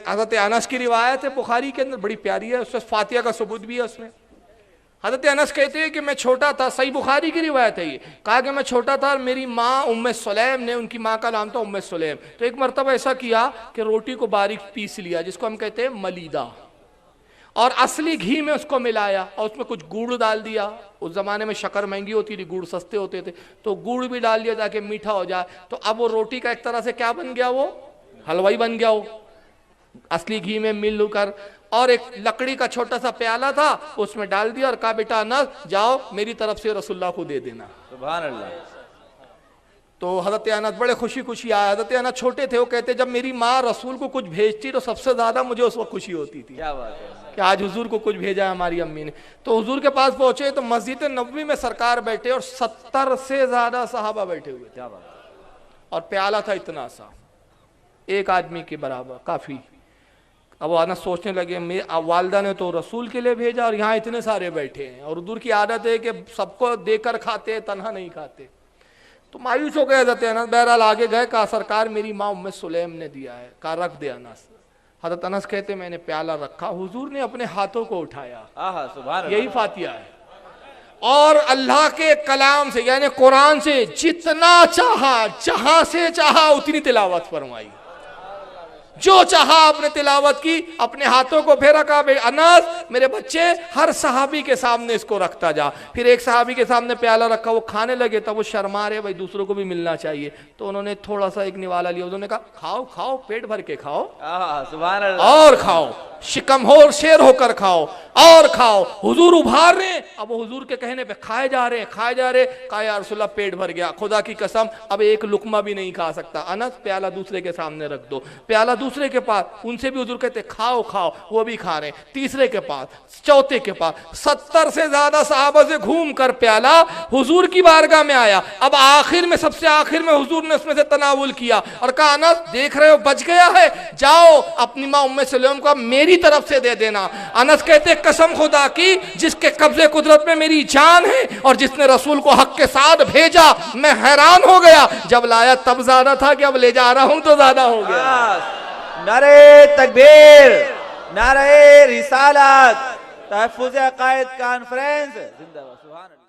हज़रत अनस की रिवायत है बुखारी के अंदर, बड़ी प्यारी है, उसमें फातिहा का सबूत भी है उसमें। हज़रत अनस कहते हैं कि मैं छोटा था, सही बुखारी की रिवायत है ये, कहा कि मैं छोटा था और मेरी माँ उम्मे सुलैम ने, उनकी माँ का नाम था उम्मे सुलैम, तो एक मरतबा ऐसा किया कि रोटी को बारीक पीस लिया, जिसको हम कहते हैं मलीदा, और असली घी में उसको मिलाया और उसमें कुछ गुड़ डाल दिया। उस ज़माने में शक्कर महंगी होती थी, गुड़ सस्ते होते थे, तो गुड़ भी डाल दिया ताकि मीठा हो जाए। तो अब वो रोटी का एक तरह से क्या बन गया, वो हलवाई बन गया वो, असली घी में मिल कर। और एक लकड़ी का छोटा सा प्याला था, उसमें डाल दिया और कहा बेटा अनस जाओ मेरी तरफ से रसूलुल्लाह को दे देना। सुभान अल्लाह। तो हज़रत अनस बड़े खुशी खुशी आया। हज़रत अनस छोटे थे, वो कहते जब मेरी माँ रसूल को कुछ भेजती तो सबसे ज्यादा मुझे उस वक्त खुशी होती थी। क्या बात है कि आज हुजूर को कुछ भेजा है हमारी अम्मी ने। तो हुजूर के पास पहुंचे तो मस्जिद नबवी में सरकार बैठे और 70 से ज्यादा सहाबा बैठे हुए। क्या बात है। और प्याला था इतना सा, एक आदमी के बराबर, काफी। अब अनस सोचने लगे वालदा ने तो रसूल के लिए भेजा और यहाँ इतने सारे बैठे हैं, और हुजूर की आदत है कि सबको देकर खाते हैं, तन्हा नहीं खाते। तो मायूस हो गए हज़रत अनस। बहरहाल आगे गए, कहा सरकार मेरी माँ उम्मे सुलैम ने दिया है। कहा रख दे अनस। हज़रत अनस कहते मैंने प्याला रखा, हुजूर ने अपने हाथों को उठाया। सुभान अल्लाह। यही फातिहा है। और अल्लाह के कलाम से यानी कुरान से जितना चाहा, जहां से चाहा उतनी तिलावत फरमाई, जो चाहा आपने तिलावत की, अपने हाथों को फेरा। कहा अनस मेरे बच्चे हर सहाबी के सामने इसको रखता जा। फिर एक सहाबी के सामने प्याला रखा, वो खाने लगे, तब वो शर्मा रहे, भाई दूसरों को भी मिलना चाहिए, तो उन्होंने थोड़ा सा एक निवाला लिया। उन्होंने कहा खाओ खाओ, पेट भर के खाओ, सुभान अल्लाह, और खाओ, शिकमहोर शेर होकर खाओ, और खाओ। हुजूर उभार रहे, अब हुजूर के कहने पे खाए जा रहे, खाए जा रहे। कहा या रसूलल्लाह पेट भर गया, खुदा की कसम अब एक लुकमा भी नहीं खा सकता। अनस प्याला दूसरे के सामने रख दो, प्याला दूसरे के पास, उनसे भी हुजूर कहते खाओ खाओ, वो भी खा रहे। तीसरे के पास, चौथे के पास, 70 से ज्यादा सहाबा से घूम कर प्याला हुजूर की बारगाह में आया। अब आखिर में, सबसे आखिर में हुजूर ने उसमें से तनावुल किया और कहा अनस देख रहे हो बच गया है, जाओ अपनी माँ उम्मे सुलैम को मेरी तरफ से दे देना। अनस कहते कसम खुदा की जिसके कब्जे कुदरत में मेरी जान है और जिसने रसूल को हक के साथ भेजा, मैं हैरान हो गया। जब लाया तब ज्यादा था कि अब ले जा रहा हूं तो ज्यादा हो गया। नारे तकबीर, नारे रिसालत, तहफ्फुज़ अक़ाइद कॉन्फ्रेंस जिंदाबाद। सुभान अल्लाह।